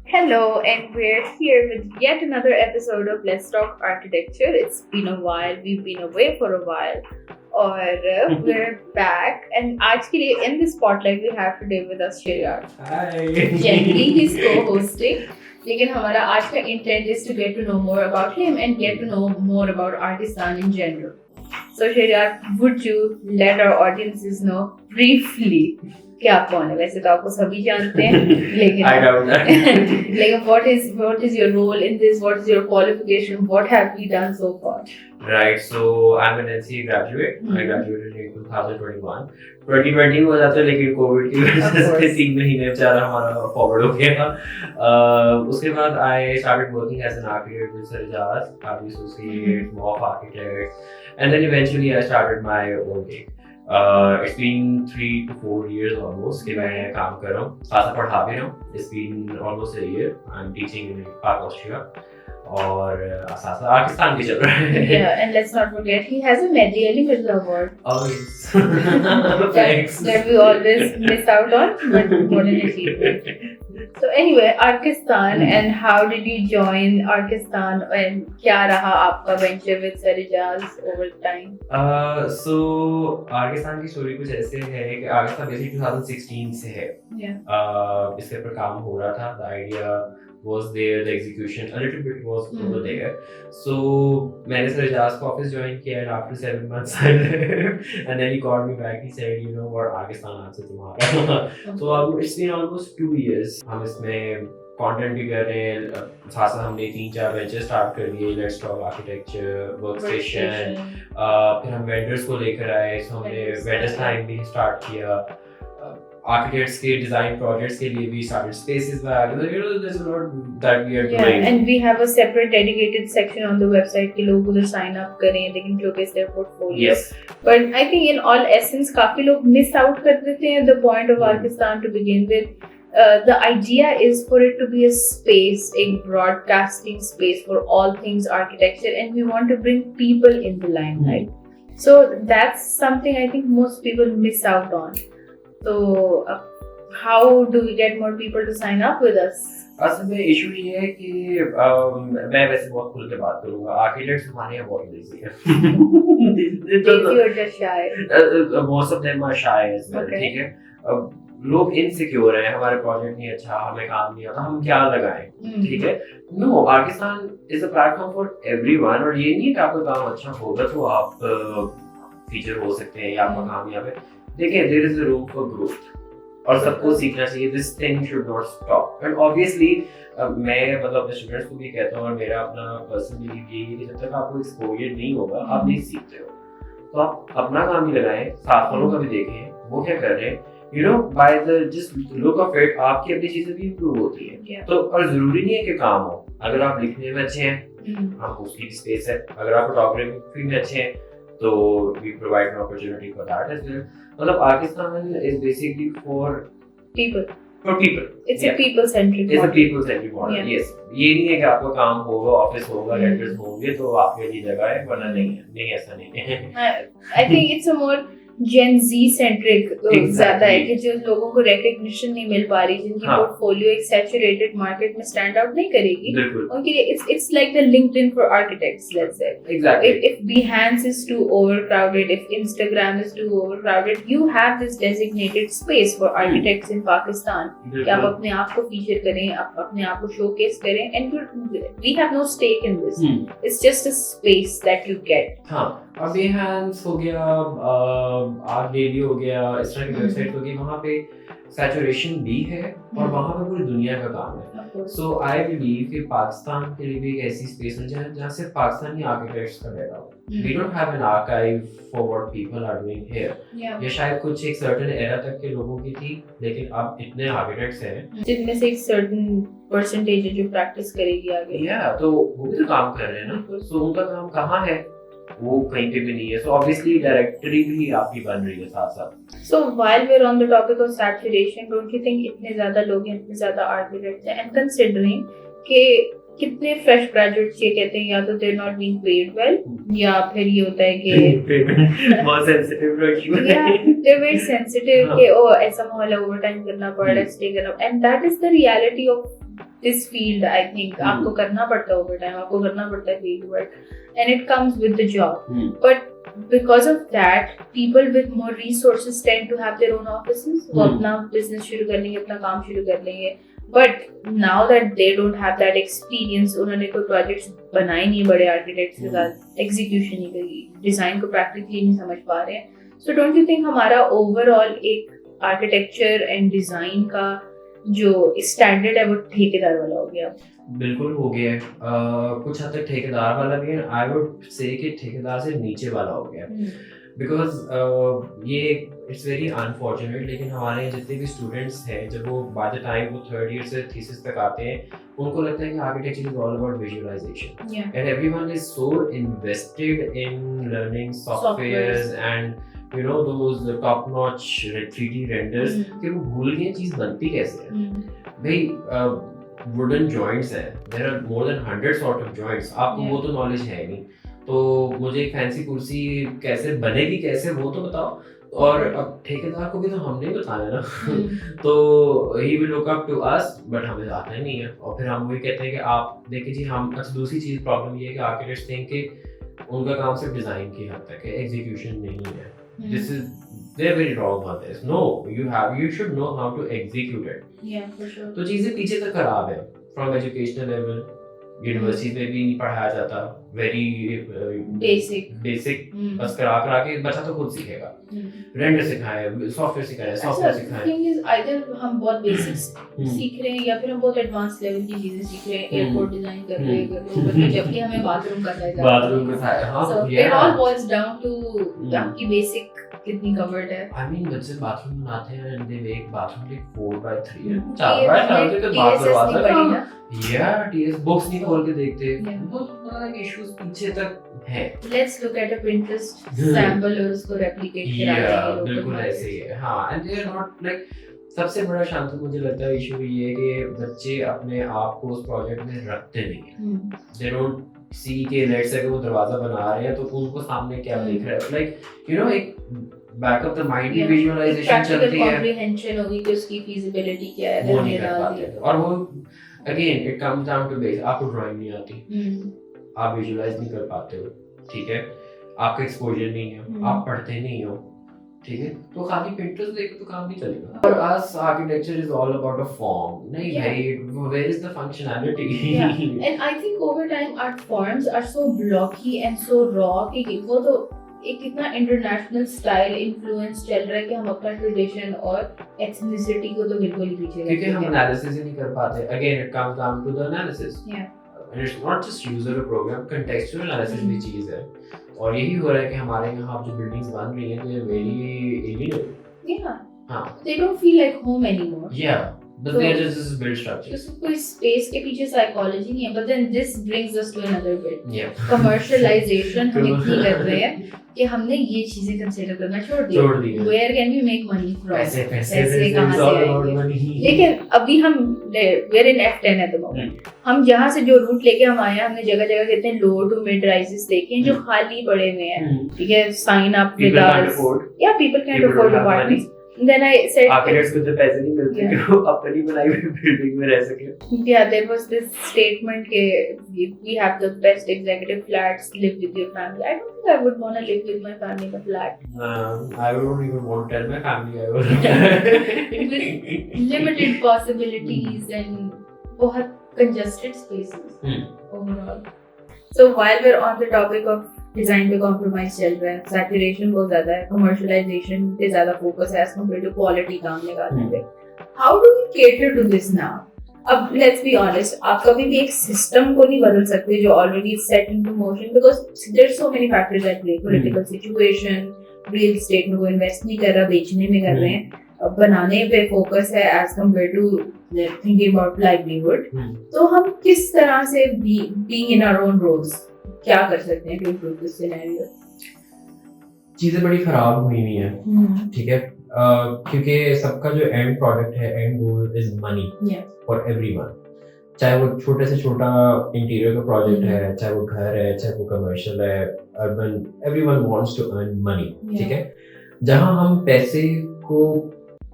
Hello, and we're here with yet another episode of Let's Talk Architecture. It's been a while, we've been away for a while, और we're back. And आज के लिए in this spotlight we have today with us Shiryar. Hi. Generally he's co-hosting, लेकिन हमारा आज का intent is to get to know more about him and get to know more about Artistan in general. So Shiryar, would you let our audiences know briefly क्या कौन है? वैसे तो आपको सभी जानते हैं, लेकिन I doubt that. लेकिन what is your role in this? What is your qualification? What have you done so far? Right, so I'm an NCA graduate. I graduated in 2021. 2020 में हो जाता है, लेकिन कोविड की वजह से 3 महीने बेचारा हमारा फॉरवर्ड हो गया। उसके बाद I started working as an architect with Sir Ijaz, Architect Associate, MOF Architects, and then eventually I started my own gig. It's been 3 to 4 years almost कि मैं काम कर रहा हूँ, साथ पढ़ा भी रहा हूँ. It's been almost a year. I'm teaching in Park Austria. और साथ पाकिस्तान भी चल रहा है. Yeah, and let's not forget he has a Mehdi Ali Mirza award. Oh yes. Thanks. That we always miss out on, but what an achievement. So anyway, Artistan, and how did you join Artistan, and क्या रहा आपका venture with Sir Ijaz over time? So आर्किस्तान की story कुछ ऐसे है कि आर्किस्तान basically 2016 से है. इसके ऊपर काम हो रहा था. The idea was there, the execution a little bit was over there. So मैंने Sir Ijaz को office join किया, and after 7 months I left, and then he called me back. He said, you know what, Artistan answer तुम्हारा. So it's been almost 2 years. हम इसमें content भी कर रहे हैं, साथ साथ हमने 3-4 वेंचर स्टार्ट कर दिए. लेट्स टॉक आर्किटेक्चर, वर्कस्टेशन, फिर हम वेंडर्स को लेकर आए. सो हमने वेंडर्स टाइम भी स्टार्ट किया. Architects के design projects के लिए भी started spaces back. You know, there's a lot that we are doing. Yeah, and we have a separate dedicated section on the website कि लोग उधर sign up करें, they can showcase their portfolio. Yes. But I think in all essence काफी लोग miss out कर देते हैं the point of Artistan to begin with. The idea is for it to be a space, a broadcasting space for all things architecture, and we want to bring people in the limelight. So that's something I think most people miss out on. So how do we get more people to sign up with us? असल में issue ये है कि मैं वैसे बहुत खुल के बात करूंगा. आर्किटेक्ट्स हमारे यहाँ बहुत lazy है. Lazy or just shy? Most of them are shy as well. ठीक है. लोग इनसिक्योर हैं, हमारे प्रोजेक्ट नहीं अच्छा, हमें काम नहीं आता, हम क्या लगाएं. ठीक है. No, Artistaan is a platform for everyone. और ये नहीं है कि आपका काम अच्छा होगा तो आप फीचर हो सकते हैं या आपका काम यहाँ पे. देखिए, there is a room for growth और सबको सीखना चाहिए. This thing should not stop. And obviously मैं मतलब अपने स्टूडेंट्स को भी कहता हूँ, और मेरा अपना पर्सनल बिलीव ये है कि जब तक आपको एक्सपोजर नहीं होगा आप नहीं सीखते हो. तो आप अपना काम ही लगाएं, साथ वालों का भी देखें वो क्या कर रहे हैं. You know, by the just look of it, आपकी अपनी चीजें भी improve होती हैं. तो और जरूरी नहीं है कि काम हो. अगर आप लिखने में अच्छे हैं, आप उसकी भी स्पेस है. अगर आप फोटोग्राफी में अच्छे हैं, तो we provide an opportunity for that as well. मतलब Artistan is basically for people. For people. It's a people-centric model. It's a people-centric model. Yes. ये नहीं है कि आपको काम होगा, ऑफिस होगा, लेटर्स होंगे तो आपके लिए जगह है, वरना नहीं है. नहीं, ऐसा नहीं है. I think it's a more Gen Z centric ज़्यादा है कि जो लोगों को recognition नहीं मिल पा रही, जिनकी portfolio एक saturated market में stand out नहीं करेगी, उनके लिए it's like the LinkedIn for architects, let's say. Exactly. If Behance is too overcrowded, if Instagram is too overcrowded, you have this designated space for architects in Pakistan कि आप अपने आप को feature करें, आप अपने आप को showcase करें, and we have no stake in this. It's just a space that you get. हाँ, अब Behance हो गया, आर्ट डेली हो गया, इस तरह की वेबसाइट होगी, वहाँ पे सैचुरेशन भी है और वहाँ पे पूरी दुनिया का काम है. सो आई बिलीव कि पाकिस्तान के लिए भी एक ऐसी स्पेस है जहाँ सिर्फ पाकिस्तानी आर्किटेक्ट्स का रहता हो. We don't have an archive for what people are doing here. ये शायद कुछ एक सर्टेन एरा तक के लोगों की थी, लेकिन अब इतने आर्किटेक्ट्स हैं जिनमें से एक सर्टेन परसेंटेज है जो प्रैक्टिस करेगी आगे. तो वो भी तो काम कर रहे हैं ना. सो उनका काम कहाँ है, वो कहीं पे भी नहीं है. सो ऑब्वियसली डायरेक्टरी भी आपकी बन रही है साथ साथ. So while we are on the topic of saturation, don't you think इतने ज्यादा लोग हैं, इतने ज्यादा आर्किटेक्ट्स हैं, एंड कंसीडरिंग कि कितने फ्रेश ग्रेजुएट्स ये कहते हैं या तो they not being paid well, या फिर ये होता है कि बहुत सेंसिटिव इशू है. दे वेरी सेंसिटिव कि ओ ऐसा माहौल है, ओवरटाइम करना पड़ रहा है, स्टे करना, and that is the reality of this field, I think आपको करना पड़ता है overtime, आपको करना पड़ता है field work, and it comes with the job. But because of that, people with more resources tend to have their own offices. वो अपना business शुरू कर लेंगे, अपना काम शुरू कर लेंगे. But now that they don't have that experience, उन्होंने कोई projects बनाए नहीं बड़े architects के साथ, execution नहीं करी, design को practically नहीं समझ पा रहे हैं. So don't you think हमारा overall एक architecture and design का जो स्टैंडर्ड है वो ठेकेदार वाला हो गया? बिल्कुल हो गया है. कुछ हद तक ठेकेदार वाला भी है. आई वुड से कि ठेकेदार से नीचे वाला हो गया, बिकॉज ये इट्स वेरी अनफॉर्चुनेट. लेकिन हमारे यहाँ जितने भी स्टूडेंट्स हैं, जब वो बाय द टाइम वो थर्ड ईयर से थीसिस तक आते हैं, उनको लगता है कि architecture is all about visualisation, and everyone is so invested in learning softwares and you know those top notch 3D renders कि वो भूल गए चीज बनती कैसे है. भाई वुडन जॉइंट्स है, there are more than 100 sort of joints. आपको वो तो नॉलेज है नहीं, तो मुझे एक फैंसी कुर्सी कैसे बनेगी कैसे वो तो बताओ. और अब ठेकेदार को भी तो हमने ही बताया ना. तो he will look up to us, but हमें आता ही नहीं है. और फिर हम वही कहते हैं कि आप देखिए जी हम. अच्छा दूसरी चीज प्रॉब्लम ये है कि आर्किटेक्ट्स थिंक कि उनका काम सिर्फ डिजाइन की हद तक है, एग्जीक्यूशन नहीं है. This is they're very wrong on this. No, you should know how to execute it. Yeah, for sure. तो चीजें पीछे तक खराब है. From educational level, यूनिवर्सिटी में भी नहीं पढ़ाया जाता. Very basic. बस करा के बच्चा तो खुद सीखेगा. रेंडर सिखाए, सॉफ्टवेयर सिखाए, सॉफ्टवेयर सिखाए. थिंग इज आइदर हम बहुत बेसिक्स सीख रहे हैं या फिर हम बहुत एडवांस लेवल की चीजें सीख रहे हैं. एयरपोर्ट डिजाइन कर रहे हैं, जबकि हमें बाथरूम करना है. बाथरूम का है. हां, it all boils down to आपकी बेसिक कितनी कवर्ड है. आई मीन बच्चे बाथरूम बनाते हैं and they make bathroom like 4x3 है. 4x3 के बाथरूम वाला. या टीएस बुक्स नहीं खोल के देखते. बहुत बड़ा इश्यूज पीछे तक है. Let's look at a Pinterest sample और उसको रेप्लिकेट कराते हैं. बिल्कुल ऐसे ही है. हां, and they are not like. सबसे बड़ा शांति मुझे लगता है इशू ये है कि बच्चे अपने आप को उस प्रोजेक्ट में रखते नहीं है. दे डोंट सी के लेट्स से वो दरवाजा बना रहे हैं तो उनको सामने क्या दिख रहा है. लाइक यू नो एक बैक ऑफ द माइंड की विजुअलाइजेशन चलती है, कॉम्प्रिहेंशन होगी कि उसकी फीजिबिलिटी क्या है. वो नहीं कर पाते. और वो again it comes down to base. आपको ड्राइंग नहीं आती, आप विजुअलाइज नहीं कर पाते हो, ठीक है, आपका एक्सपोजर नहीं है, आप पढ़ते नहीं हो, ठीक है, तो खाली पिंटरेस्ट देख तो काम नहीं चलेगा. और us architecture is all about a form. नहीं भाई, where is the functionality. And I think over time art forms are so blocky and so raw कि वो तो एक इतना इंटरनेशनल स्टाइल इन्फ्लुएंस चल रहा है कि हम अपना ट्रेडिशन और एथनिसिटी को तो बिल्कुल ही पीछे क्योंकि हम एनालिसिस ही नहीं कर पाते. Again it comes down to the analysis. And it's not just user program, contextual analysis भी चीज है. और यही हो रहा है कि हमारे यहाँ जो बिल्डिंग्स बन रही हैं, they're very alien. Yeah. हाँ. They don't feel like home anymore. Yeah. But they're just built structures. तो कोई स्पेस के पीछे साइकोलॉजी नहीं है. But then this brings us to another bit. Yeah. Commercialization हम इतनी कर रहे हैं कि हमने ये चीजें कंसीडर करना छोड़ दिया. Where can we make money from? पैसे कहाँ से आएंगे? लेकिन अभी हम we're in F10 at the moment. हम जहाँ से जो रूट लेके हम आए हैं, हमने जगह जगह कहते हैं लो टू मिड राइजेस देखे हैं जो खाली पड़े हुए हैं, ठीक है, साइन अप विद अस. या people can afford apartments. Then I said architects को तो पैसे नहीं मिलते कि वो अपनी बनाई हुई बिल्डिंग में रह सके. Yeah, there was this statement के we have the best executive flats, live with your family. I don't think I would want to live with my family in a flat. I don't even want to tell my family I was. With limited possibilities and बहुत congested spaces overall. So while we're on the topic of design पे compromise चल रहा है, saturation बहुत ज्यादा है, commercialisation पे ज्यादा फोकस है एज कंपेयर टू क्वालिटी काम निकालने पे. How do we cater to this now? अब लेट्स बी ऑनेस्ट, आप कभी भी एक सिस्टम को नहीं बदल सकते जो already set into motion, because there are so many factors at play. Political situation, real estate में कोई इन्वेस्ट नहीं कर रहा, बेचने में कर रहे हैं, बनाने पे फोकस है as compared to thinking about livelihood. तो हम किस तरह से being in our own roles क्या कर सकते हैं टू इम्प्रूव दिस सिनेरियो? चीजें बड़ी खराब हुई हुई हैं, ठीक है, क्योंकि सबका जो एंड प्रोडक्ट है, and goal is money for everyone. चाहे वो छोटे से छोटा इंटीरियर का प्रोजेक्ट है, चाहे वो घर है, चाहे वो कमर्शियल है, urban, everyone wants to earn money, ठीक है. जहां हम पैसे को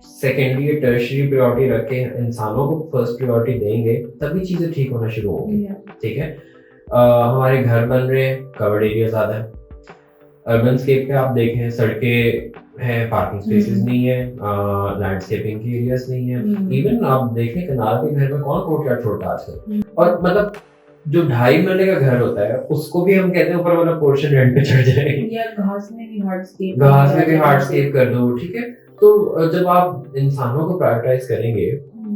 सेकेंडरी टर्शरी प्रायोरिटी रख के इंसानों को फर्स्ट प्रायोरिटी देंगे तभी चीजें ठीक होना शुरू होंगी। ठीक है, हमारे घर बन रहे हैं, कवर्ड एरिया ज्यादा है। अर्बन स्केप पे आप देखें सड़कें हैं, पार्किंग स्पेसेस नहीं है, लैंडस्केपिंग के एरियाज नहीं है। इवन आप देखें कनाल के घर में कौन कोर्टयार्ड छोड़ता है आजकल। और मतलब जो 2.5 मरले का घर होता है उसको भी हम कहते हैं ऊपर वाला पोर्शन रेंट पे चढ़ जाए, या घास में भी हार्डस्केप कर दो। ठीक है, तो जब आप इंसानों को प्रायोरिटाइज करेंगे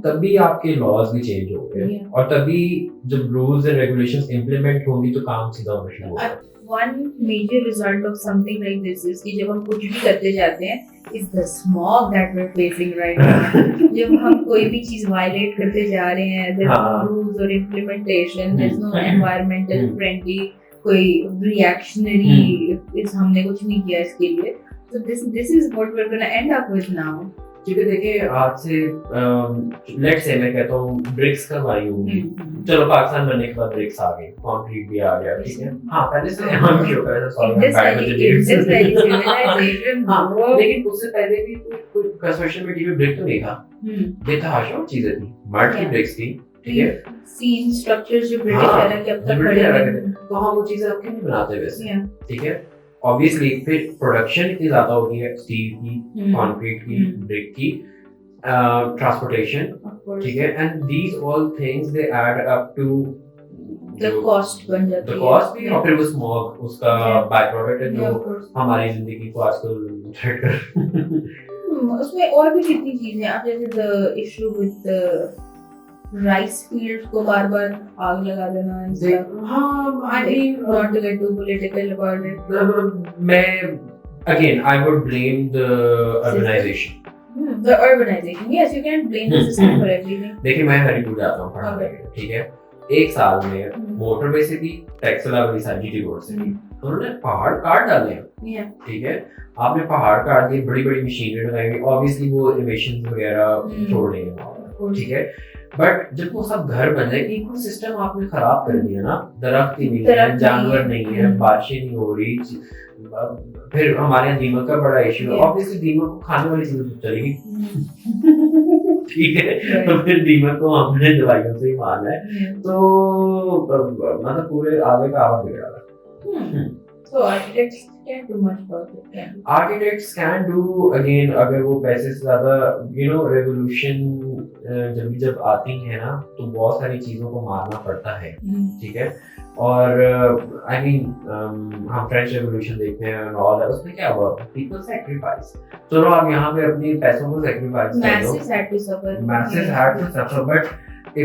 तभी आपके लॉज भी चेंज होंगे और तभी जब रूल्स एंड रेगुलेशंस इंप्लीमेंट होंगी तो काम सीधा होना शुरू होगा। One major result of something like this is कि जब हम कुछ भी करते जाते हैं is the smog that we're facing right now. जब हम कोई भी चीज वायलेट करते जा रहे हैं, there's no rules or implementation, there's no environmental friendly कोई reactionary इस हमने कुछ नहीं किया इसके लिए. So this is what we're gonna end up with now. क्योंकि देखिए आज से लेट्स से मैं कहता हूँ ब्रिक्स कब आई होंगी, चलो पाकिस्तान बनने के बाद ब्रिक्स आ गए, कंक्रीट भी आ गया। ठीक है, हाँ पहले से हम क्यों कर लेकिन उससे पहले भी कोई कंस्ट्रक्शन मटेरियल ब्रिक तो नहीं था, बेतहाशा चीजें थी, मड की ब्रिक्स थी। ठीक है, सीन स्ट्रक्चर्स जो ब्रिटिश एरा के अब तक खड़े हैं, तो हम वो चीजें अब क्यों नहीं बनाते वैसे। ठीक है, ऑब्वियसली फिर प्रोडक्शन इतनी ज्यादा होगी है स्टील की, कंक्रीट की, ब्रिक की, ट्रांसपोर्टेशन। ठीक है, and these all things they add up to the cost बन जाती है, द कॉस्ट भी, और फिर वो स्मॉग उसका बाय प्रोडक्ट है जो हमारी जिंदगी को आजकल थ्रेट कर उसमें और भी कितनी चीजें आप जैसे the issue with rice fields को बार-बार आग लगा देना। हाँ, I mean not to get too political about it. मैं again I would blame the urbanization. The urbanization. Yes, you can't blame the system for everything. देखिए मैं हरिपुर जाता हूँ पढ़ने के लिए। ठीक है, एक साल में मोटरवे से भी टैक्सला वाली सारी जीटी रोड से भी उन्होंने पहाड़ काट डाले हैं। ठीक है, आपने पहाड़ काट दिए, बड़ी बड़ी मशीनरी लगाएंगे, ऑब्वियसली वो इमिशंस वगैरह छोड़ रहे हैं। ठीक है, बट जब वो सब घर बन जाए, इकोसिस्टम आपने खराब कर दिया ना, दरख्त ही नहीं है, जानवर नहीं है, बारिशें नहीं हो रही, फिर हमारे यहाँ दीमक का बड़ा इशू है। ऑब्वियसली दीमक को खाने वाली चीजें तो चलेगी। ठीक है, तो फिर दीमक को हमने दवाइयों से ही मारना है, तो मतलब पूरे आगे का आवाज बिगड़ा रहा। So architects can't do much about it. Can architects can do again अगर वो पैसे से ज़्यादा revolution जब आती है ना तो बहुत सारी चीज़ों को मारना पड़ता है। ठीक है, और I mean हम फ्रेंच रेवोल्यूशन देखते हैं और उसमें क्या हुआ, people sacrifice। चलो आप यहाँ पे अपने पैसों को sacrifice कर दो, masses had to suffer, but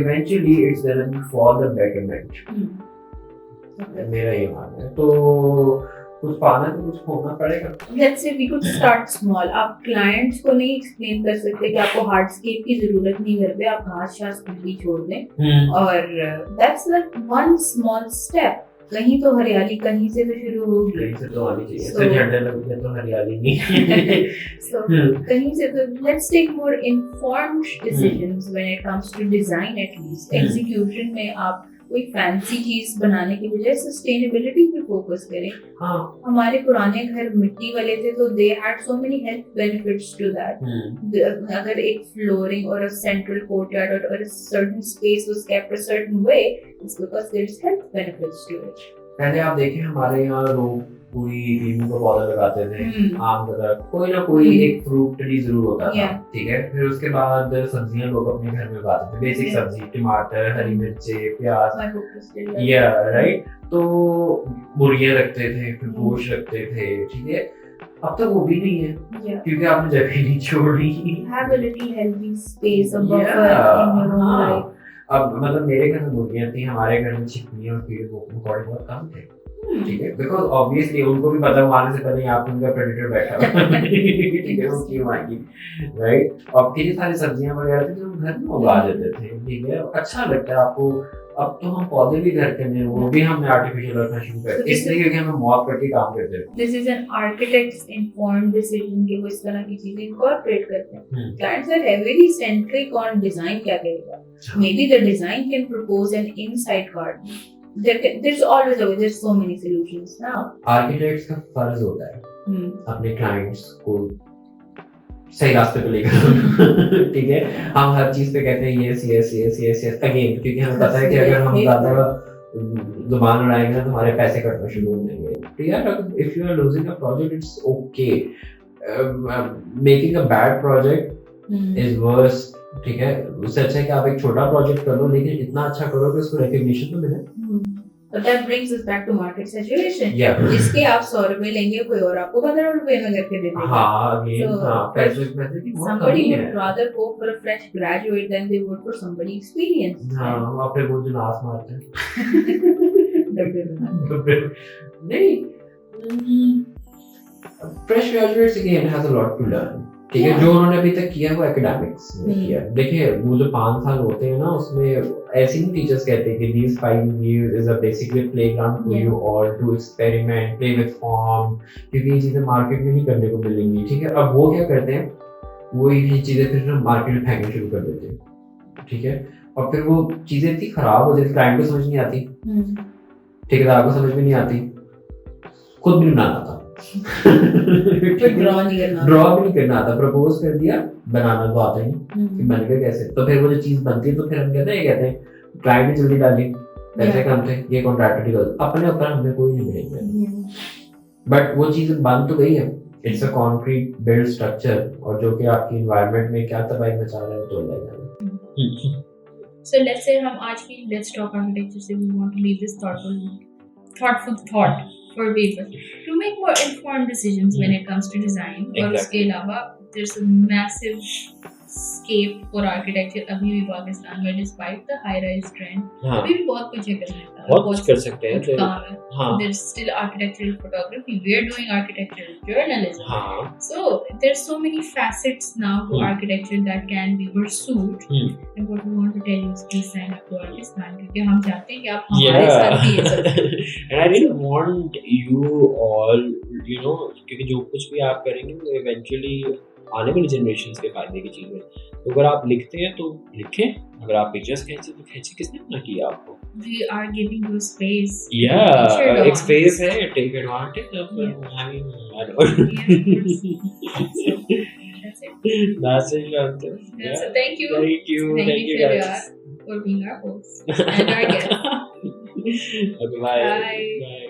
eventually it's gonna be for the betterment। मेरा ये मानना है, तो कुछ पाना तो कुछ खोना पड़ेगा। Let's say we could start small। आप क्लाइंट्स को नहीं एक्सप्लेन कर सकते कि आपको हार्डस्केप की जरूरत नहीं घर पे, आप घास शास भी छोड़ दें, और that's like one small step। कहीं तो हरियाली कहीं से तो शुरू होगी, कहीं से तो आनी चाहिए, तो झंडे लगे तो हरियाली नहीं। So कहीं से तो let's take more informed decisions when it comes to design at least। Execution में आप कोई फैंसी चीज बनाने की बजाय सस्टेनेबिलिटी पे फोकस करें। हाँ, हमारे पुराने घर मिट्टी वाले थे तो they had so many health benefits to that. अगर एक फ्लोरिंग और अ सेंट्रल कोर्टयार्ड और a certain space was kept a certain way, it's because there is health benefits to it. पहले आप देखें हमारे यहाँ लोग कोई नींबू का पौधा लगाते थे, आम का, कोई ना कोई एक फ्रूट ट्री जरूर होता था। ठीक है, फिर उसके बाद सब्जियां लोग अपने घर में उगाते थे, बेसिक सब्जी, टमाटर, हरी मिर्चे, प्याज, या राइट। तो मुर्गियां रखते थे, फिर गोश्त रखते थे। ठीक है, अब तो वो भी नहीं है क्योंकि आपने जगह नहीं छोड़ी। Have a little healthy space, a buffer in your own life। अब मतलब मेरे घर में मुर्गियां थी, हमारे घर में छिपकलियां और कीड़े मकोड़े बहुत कम थे। ठीक है, बिकॉज ऑब्वियसली उनको भी पता मारने से पहले यहाँ पे उनका प्रेडेटर बैठा हुआ। ठीक है, वो क्यों आएगी, राइट। और कितनी सारी सब्जियां वगैरह थी जो हम घर में उगा देते थे। ठीक है, अच्छा लगता है आपको। अब तो हम पौधे भी घर के में वो भी हमने आर्टिफिशियल रखना शुरू कर दिया, इसलिए क्योंकि हमें मौत करके काम करते हैं। This is an architects informed decision कि वो इस तरह की चीजें इनकॉर्पोरेट करते हैं। Clients are heavily centric on design क्या करेगा। Maybe the design can propose an inside garden। There's always a way, there's so many solutions now। Architects का फर्ज होता है अपने क्लाइंट्स को सही रास्ते पे लेकर ठीक है, हम हर चीज पे कहते हैं yes yes yes yes yes again, क्योंकि हमें पता है कि अगर हम ज्यादा जुबान उड़ाएंगे तो हमारे पैसे कटना शुरू हो जाएंगे। तो यार if you are losing a project it's okay, making a bad project is worse, ठीक है। उससे अच्छा है कि आप एक छोटा प्रोजेक्ट कर लो लेकिन इतना अच्छा करो कि उसको रिकग्निशन तो मिले। But that brings us back to market saturation. Yeah. जिसके आप 100 रुपए लेंगे कोई और आपको 15 रुपए में करके दे देगा। हाँ, again, So, हाँ, पैसे की बहुत somebody कमी would है। rather go for a fresh graduate than they would for somebody experienced. हाँ, वहाँ पे वो जो नाश मारते हैं। डब्बे में। नहीं, fresh graduates again has a lot to learn, ठीक है। जो उन्होंने अभी तक किया वो एकेडमिक्स में किया। देखिए वो जो 5 साल होते हैं ना उसमें ऐसे ही टीचर्स कहते हैं कि these 5 years is a basically playground for you all to experiment, play with form, क्योंकि ये चीजें मार्केट में नहीं करने को मिलेंगी, ठीक है। अब वो क्या करते हैं, वो ये चीजें फिर मार्केट में फेंकना शुरू कर देते हैं, ठीक है। और फिर वो चीजें इतनी खराब हो जाती, क्लाइंट को समझ नहीं आती, ठेकेदार को समझ में नहीं आती, खुद भी नहीं बनाना आता, ड्रॉ भी नहीं करना आता, प्रपोज कर दिया, बनाना तो आता ही नहीं, बन गया कैसे। तो फिर वो जो चीज बनती है तो फिर हम कहते हैं क्लाइंट भी जल्दी डाली, पैसे कम थे, ये कॉन्ट्रैक्टर की अपने ऊपर हमें कोई नहीं मिलेगा। बट वो चीज बन तो गई है, it's a concrete build structure, और जो कि आपकी एनवायरनमेंट में क्या तबाही मचा रहा है वो तो लगेगा। So let's say हम आज की let's talk architecture से we want to leave this thoughtful thought for people to make more informed decisions when it comes to design. और उसके अलावा there's a massive scape for architecture अभी भी पाकिस्तान में despite the high rise trend अभी भी बहुत कुछ करने का, बहुत कुछ कर सकते हैं। There's still architectural photography, we're doing architectural journalism, so there's so many facets now to architecture that can be pursued, and what we want to tell you is please sign up to Artistan क्योंकि हम चाहते हैं कि आप हमारे साथ भी ये सब and I really want you all, you know, क्योंकि जो कुछ भी आप करेंगे वो eventually आने वाली जनरेशन के फायदे की चीज है। तो अगर आप लिखते हैं तो लिखें, अगर आप पिक्चर्स खींचे तो खींचे, किसने मना किया आपको? We are giving you space. Yeah, एक space है, take advantage of it. I mean, I don't. That's it. That's it. Yeah. So thank you. Thank you guys for being our host and our guest. Okay, bye. Bye. Bye.